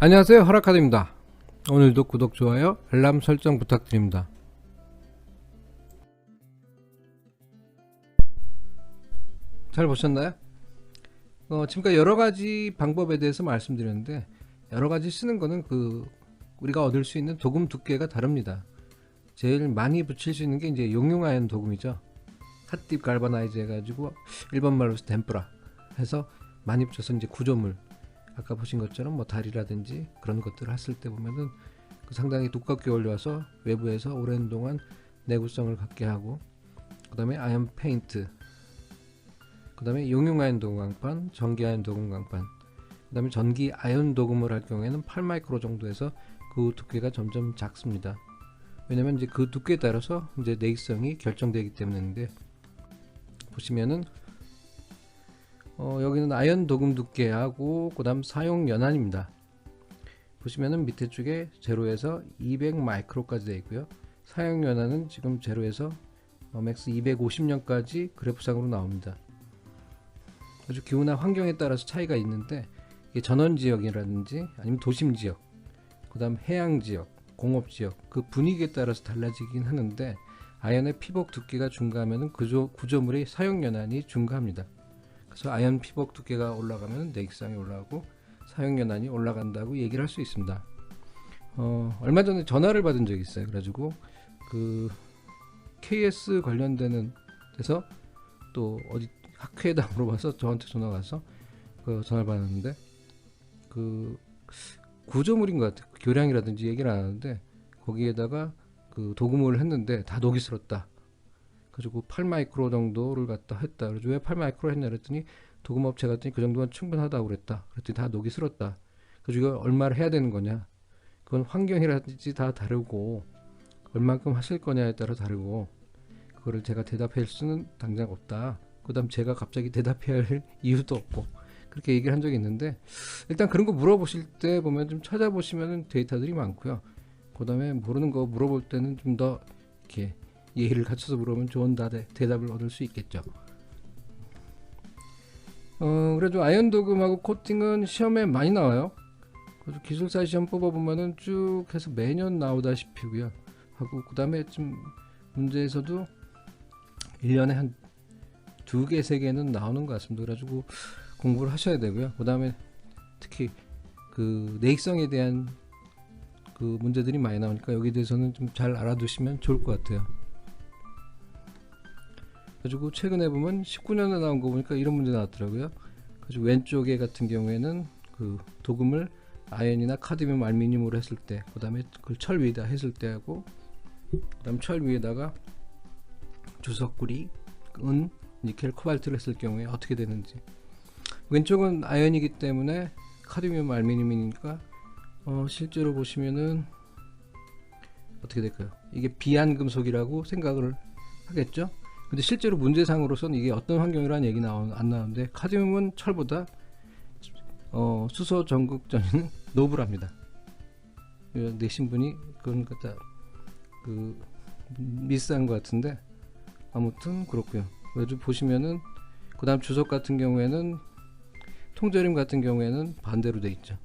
안녕하세요, 허락카드입니다. 오늘도 구독, 좋아요, 알람 설정 부탁드립니다. 잘 보셨나요? 지금까지 여러가지 방법에 대해서 말씀드렸는데, 여러가지 쓰는 거는 우리가 얻을 수 있는 도금 두께가 다릅니다. 제일 많이 붙일 수 있는 게 이제 용융아연 도금이죠. 핫딥 갈바나이즈 해가지고 일본 말로 덴프라 해서 많이 붙여서 이제 구조물, 아까 보신 것처럼 뭐 다리라든지 그런 것들을 했을 때 보면은 상당히 두껍게 올려서 외부에서 오랜 동안 내구성을 갖게 하고, 그 다음에 아연 페인트, 그 다음에 용융아연 도금 강판, 전기아연 도금 강판, 그 다음에 전기 아연 도금을 할 경우에는 8마이크로 정도에서 그 두께가 점점 작습니다. 왜냐면 이제 그 두께에 따라서 이제 내기성이 결정되기 때문인데, 보시면은 여기는 아연 도금 두께하고 그 다음 사용 연한입니다. 보시면은 밑에 쪽에 0에서 200 마이크로까지 되어 있고요. 사용 연한은 지금 0에서 맥스 250년까지 그래프상으로 나옵니다. 아주 기후나 환경에 따라서 차이가 있는데, 이게 전원 지역이라든지 아니면 도심 지역, 그 다음 해양 지역, 공업 지역, 그 분위기에 따라서 달라지긴 하는데, 아연의 피복 두께가 증가하면 구조물의 사용 연한이 증가합니다. 그래서 아연 피복 두께가 올라가면 내기성이 올라가고 사용 연한이 올라간다고 얘기를 할 수 있습니다. 얼마 전에 전화를 받은 적이 있어요. 그래가지고 KS 관련되는 데서 또 어디 학회에다 물어봐서 저한테 전화가 와서 전화를 받았는데, 구조물인 것 같아요. 교량이라든지 얘기를 안 하는데, 거기에다가 도금을 했는데 다 녹이 슬었다. 그래가지고 8마이크로 정도를 갖다 했다. 그래서 왜 8마이크로 했냐 그랬더니 도금업체 갔더니 그 정도면 충분하다고 그랬다. 그랬더니 다 녹이 슬었다. 그래서 이거 얼마를 해야 되는 거냐, 그건 환경이라든지 다 다르고 얼만큼 하실 거냐에 따라 다르고, 그거를 제가 대답할 수는 당장 없다. 그 다음 제가 갑자기 대답해야 할 이유도 없고, 그렇게 얘기를 한 적이 있는데, 일단 그런 거 물어보실 때 보면 좀 찾아보시면 데이터들이 많고요. 그 다음에 모르는 거 물어볼 때는 좀 더 이렇게 예의를 갖춰서 물어보면 좋은 대답을 얻을 수 있겠죠. 그래도 아연 도금하고 코팅은 시험에 많이 나와요. 그래서 기술사 시험 뽑아보면은 쭉 해서 매년 나오다시피고요. 하고 그 다음에 좀 문제에서도 1년에 한 2개, 3개는 나오는 것 같습니다. 그래가지고 공부를 하셔야 되고요. 그 다음에 특히 내익성에 대한 문제들이 많이 나오니까 여기에 대해서는 좀 잘 알아두시면 좋을 것 같아요. 그래가지고 최근에 보면 19년에 나온 거 보니까 이런 문제 나왔더라고요. 그래서 왼쪽에 같은 경우에는 도금을 아연이나 카드뮴 알루미늄으로 했을 때, 그 다음에 그걸 철 위에다 했을 때 하고, 그 다음 철 위에다가 주석구리, 은, 니켈, 코발트를 했을 경우에 어떻게 되는지. 왼쪽은 아연이기 때문에 카드뮴 알루미늄이니까 실제로 보시면은 어떻게 될까요? 이게 비안금속이라고 생각을 하겠죠? 근데 실제로 문제상으로서는 이게 어떤 환경이라는 얘기 안 나오는데, 카드뮴은 철보다 수소 전극전이는 노블합니다. 내신 분이 그건 갖다 미스한 것 같은데, 아무튼 그렇고요. 그래서 보시면은 그 다음 주석 같은 경우에는, 통조림 같은 경우에는 반대로 돼 있죠.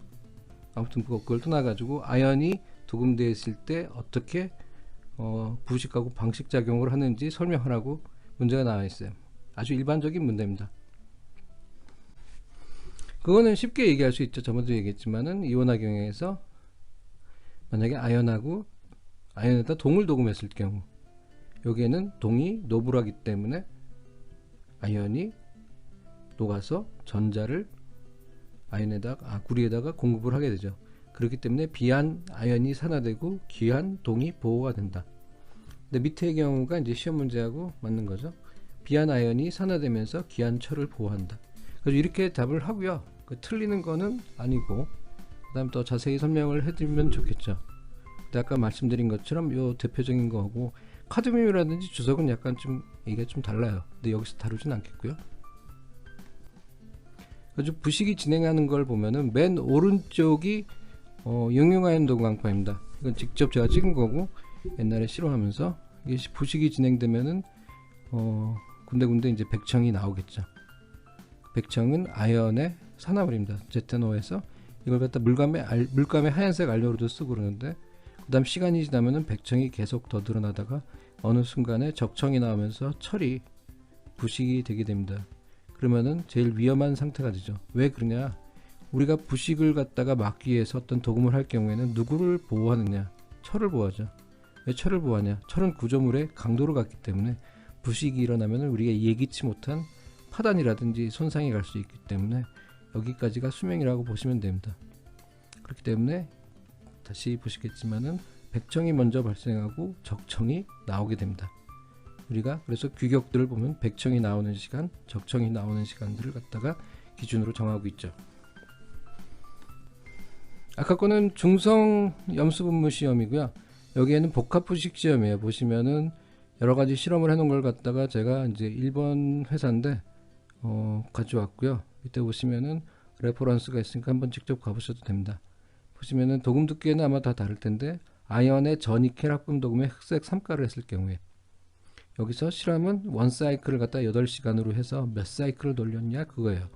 아무튼 그걸 떠나가지고 아연이 도금되어 있을 때 어떻게 부식하고 방식작용을 하는지 설명하라고 문제가 나와 있어요. 아주 일반적인 문제입니다. 그거는 쉽게 얘기할 수 있죠. 저번에도 얘기했지만은 이온화 경향에서 만약에 아연에다 동을 도금했을 경우, 여기에는 동이 노블하기 때문에 아연이 녹아서 전자를 구리에다가 공급을 하게 되죠. 그렇기 때문에 비안 아연이 산화되고 귀한 동이 보호가 된다. 근데 밑에의 경우가 이제 시험 문제하고 맞는 거죠. 비안 아연이 산화되면서 귀한 철을 보호한다. 그래서 이렇게 답을 하고요. 틀리는 거는 아니고, 그 다음 더 자세히 설명을 해드리면 좋겠죠. 근데 아까 말씀드린 것처럼 요 대표적인 거하고 카드뮴이라든지 주석은 약간 좀 얘기가 좀 달라요. 근데 여기서 다루진 않겠고요. 그래서 부식이 진행하는 걸 보면은 맨 오른쪽이 용융아연 도금 강판입니다. 이건 직접 제가 찍은 거고, 옛날에 실험하면서 이게 부식이 진행되면은 군데군데 이제 백청이 나오겠죠. 백청은 아연의 산화물입니다. 제테노에서 이걸 갖다 물감에 하얀색 알료로도 쓰고 그러는데, 그 다음 시간이 지나면은 백청이 계속 더 늘어나다가 어느 순간에 적청이 나오면서 철이 부식이 되게 됩니다. 그러면은 제일 위험한 상태가 되죠. 왜 그러냐? 우리가 부식을 갖다가 막기 위해서 어떤 도금을 할 경우에는 누구를 보호하느냐? 철을 보호하죠. 왜 철을 보호하냐? 철은 구조물의 강도를 갖기 때문에 부식이 일어나면 우리가 예기치 못한 파단이라든지 손상이 갈 수 있기 때문에 여기까지가 수명이라고 보시면 됩니다. 그렇기 때문에 다시 보시겠지만은 백청이 먼저 발생하고 적청이 나오게 됩니다. 우리가 그래서 규격들을 보면 백청이 나오는 시간, 적청이 나오는 시간들을 갖다가 기준으로 정하고 있죠. 아까 거는 중성 염수분무 시험이고요. 여기에는 복합부식 시험이에요. 보시면은 여러 가지 실험을 해놓은 걸 갖다가 제가 이제 일본 회사인데 가져왔고요. 이때 보시면은 레퍼런스가 있으니까 한번 직접 가보셔도 됩니다. 보시면은 도금 두께는 아마 다 다를 텐데, 아연의 전이켈 합금 도금에 흑색 3가를 했을 경우에 여기서 실험은 원 사이클을 갖다 8시간으로 해서 몇 사이클을 돌렸냐 그거예요.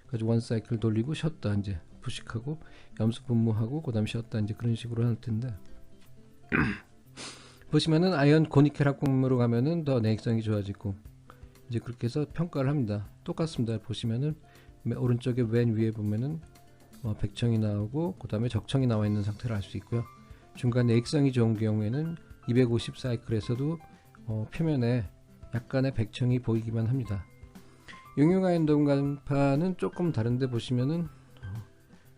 그래서 원 사이클 돌리고 쉬었다 이제 부식하고 염수 분무하고 그 다음 쉬었다 이제 그런 식으로 할 텐데, 보시면은 아연 고니켈 합금으로 가면은 더 내익성이 좋아지고 이제 그렇게 해서 평가를 합니다. 똑같습니다. 보시면은 오른쪽에 맨 위에 보면은 백청이 나오고 그 다음에 적청이 나와 있는 상태를 알 수 있고요. 중간 내익성이 좋은 경우에는 250 사이클에서도 표면에 약간의 백청이 보이기만 합니다. 용융아연 도금 간판은 조금 다른데, 보시면은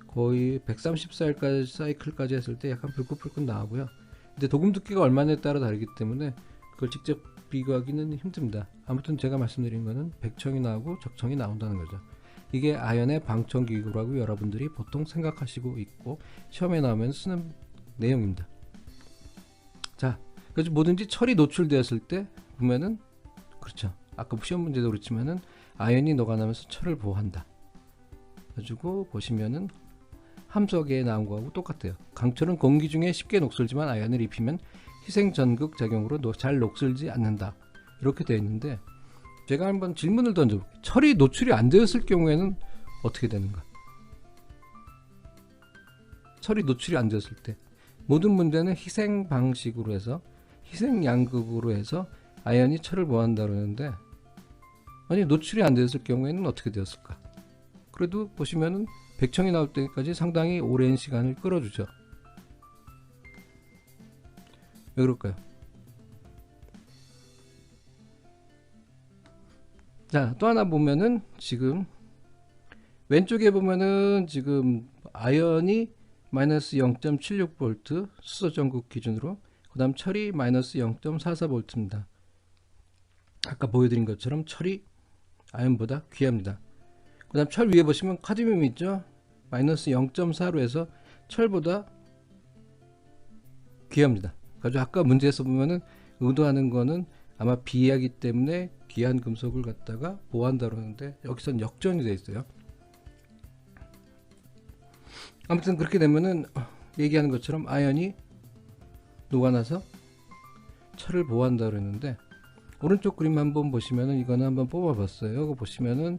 거의 130 사이클까지 했을 때 약간 불긋불긋 나오고요. 근데 도금 두께가 얼마냐에 따라 다르기 때문에 그걸 직접 비교하기는 힘듭니다. 아무튼 제가 말씀드린 거는 백청이 나오고 적청이 나온다는 거죠. 이게 아연의 방청기구라고 여러분들이 보통 생각하시고 있고 시험에 나오면 쓰는 내용입니다. 자, 그래서 뭐든지 철이 노출되었을 때 보면은, 그렇죠, 아까 시험 문제도 그렇지만은 아연이 녹아나면서 철을 보호한다. 가지고 보시면은 함석에 나온 거하고 똑같아요. 강철은 공기 중에 쉽게 녹슬지만 아연을 입히면 희생 전극 작용으로 잘 녹슬지 않는다. 이렇게 되어 있는데, 제가 한번 질문을 던져볼게요. 철이 노출이 안 되었을 경우에는 어떻게 되는가? 철이 노출이 안 되었을 때 모든 문제는 희생 방식으로 해서 희생 양극으로 해서 아연이 철을 보호한다 그러는데, 아니 노출이 안 되었을 경우에는 어떻게 되었을까? 그래도 보시면은 백청이 나올 때까지 상당히 오랜 시간을 끌어주죠. 왜 그럴까요? 자, 또 하나 보면은 지금 왼쪽에 보면은 지금 아연이 마이너스 0.76V 수소 전극 기준으로, 그 다음 철이 마이너스 0.44V입니다. 아까 보여드린 것처럼 철이 아연보다 귀합니다. 그 다음 철 위에 보시면 카드뮴이 있죠. 마이너스 0.4로 해서 철보다 귀합니다. 그래서 아까 문제에서 보면은 의도하는 거는 아마 비하기 때문에 귀한 금속을 갖다가 보호한다 그러는데, 여기서는 역전이 되어 있어요. 아무튼 그렇게 되면은 얘기하는 것처럼 아연이 녹아나서 철을 보호한다 그러는데, 오른쪽 그림 한번 보시면은 이거는 한번 뽑아봤어요. 이거 보시면은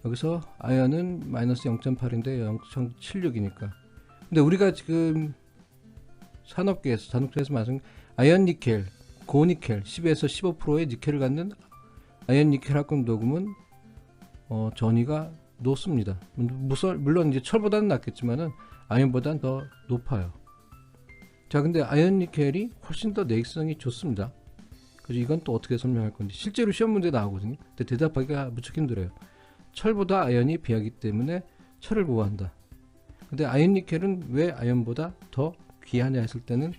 여기서 아연은 마이너스 0.8인데 0.76이니까. 근데 우리가 지금 산업계에서 자동차에서 말하는 아연 니켈, 고니켈 10에서 15%의 니켈을 갖는 아연 니켈 합금 도금은 전이가 높습니다. 물론 이제 철보다는 낮겠지만은 아연보다는 더 높아요. 자, 근데 아연 니켈이 훨씬 더 내익성이 좋습니다. 그래서 이건 또 어떻게 설명할 건지 실제로 시험 문제 나오거든요. 근데 대답하기가 무척 힘들어요. 철보다 아연이 비하기 때문에 철을 보호한다. 근데 아연 니켈은 왜 아연보다 더 귀하냐 했을 때는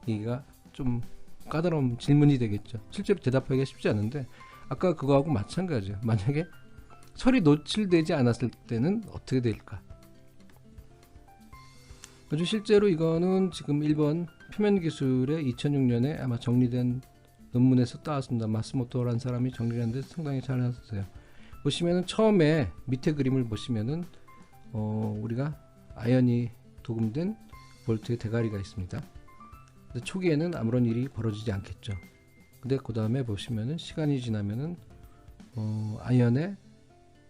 이가 좀 까다로운 질문이 되겠죠. 실제로 대답하기가 쉽지 않은데, 아까 그거하고 마찬가지예요. 만약에 철이 노출되지 않았을 때는 어떻게 될까? 아주 실제로 이거는 지금 일본 표면기술의 2006년에 아마 정리된 논문에서 따왔습니다. 마스모토라는 사람이 정리했는데 상당히 잘 해놨어요. 보시면은 처음에 밑에 그림을 보시면은 우리가 아연이 도금된 볼트의 대가리가 있습니다. 근데 초기에는 아무런 일이 벌어지지 않겠죠. 근데 그 다음에 보시면은 시간이 지나면은 아연의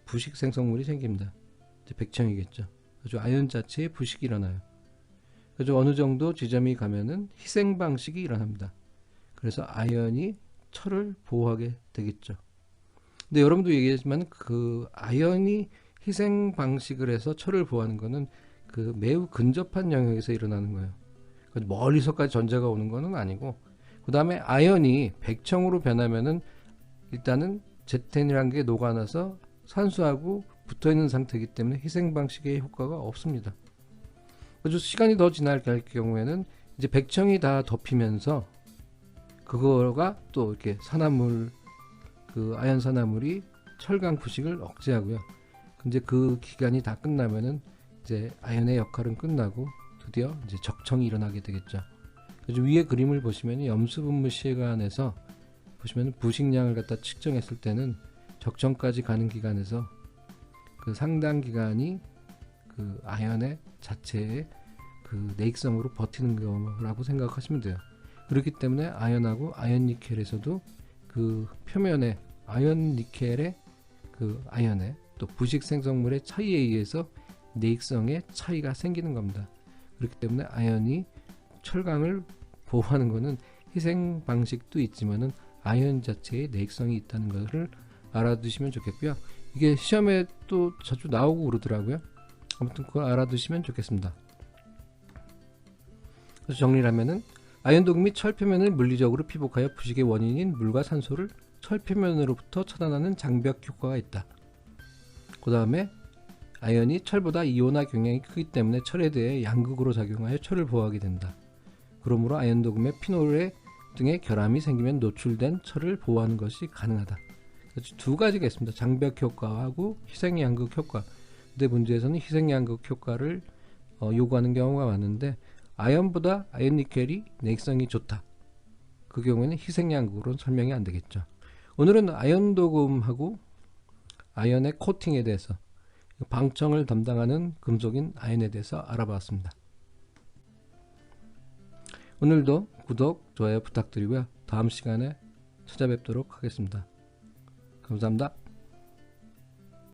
부식 생성물이 생깁니다. 이제 백청이겠죠. 아주 아연 자체에 부식이 일어나요. 그래서 어느 정도 지점이 가면은 희생 방식이 일어납니다. 그래서 아연이 철을 보호하게 되겠죠. 근데 여러분도 얘기했지만 그 아연이 희생 방식을 해서 철을 보호하는 거는 그 매우 근접한 영역에서 일어나는 거예요. 멀리서까지 전자가 오는 거는 아니고, 그 다음에 아연이 백청으로 변하면은 일단은 제텐이라는 게 녹아나서 산소하고 붙어있는 상태이기 때문에 희생 방식의 효과가 없습니다. 그래서 시간이 더 지날 경우에는 이제 백청이 다 덮이면서 그거가 또 이렇게 산화물, 그 아연 산화물이 철강 부식을 억제하고요. 근데 그 기간이 다 끝나면은 이제 아연의 역할은 끝나고 드디어 이제 적청이 일어나게 되겠죠. 그래서 위에 그림을 보시면 염수분무 시간에서 보시면 부식량을 갖다 측정했을 때는 적청까지 가는 기간에서 그 상당 기간이 그 아연의 자체의 그 내익성으로 버티는 거라고 생각하시면 돼요. 그렇기 때문에 아연하고 아연 니켈에서도 그 표면에 아연 니켈의 그 아연의 또 부식 생성물의 차이에 의해서 내익성의 차이가 생기는 겁니다. 그렇기 때문에 아연이 철강을 보호하는 것은 희생 방식도 있지만은 아연 자체의 내익성이 있다는 것을 알아두시면 좋겠고요. 이게 시험에 또 자주 나오고 그러더라고요. 아무튼 그거 알아두시면 좋겠습니다. 그래서 정리를 하면은 아연 도금이 철 표면을 물리적으로 피복하여 부식의 원인인 물과 산소를 철 표면으로부터 차단하는 장벽 효과가 있다. 그 다음에 아연이 철보다 이온화 경향이 크기 때문에 철에 대해 양극으로 작용하여 철을 보호하게 된다. 그러므로 아연 도금에 피놀 등의 결함이 생기면 노출된 철을 보호하는 것이 가능하다. 두 가지가 있습니다. 장벽 효과하고 희생 양극 효과. 근데 문제에서는 희생 양극 효과를 요구하는 경우가 많은데 아연보다 아연 니켈이 내익성이 좋다. 그 경우에는 희생 양극으로는 설명이 안 되겠죠. 오늘은 아연 도금하고 아연의 코팅에 대해서, 방청을 담당하는 금속인 아연에 대해서 알아봤습니다. 오늘도 구독, 좋아요 부탁드리고요. 다음 시간에 찾아뵙도록 하겠습니다. 감사합니다.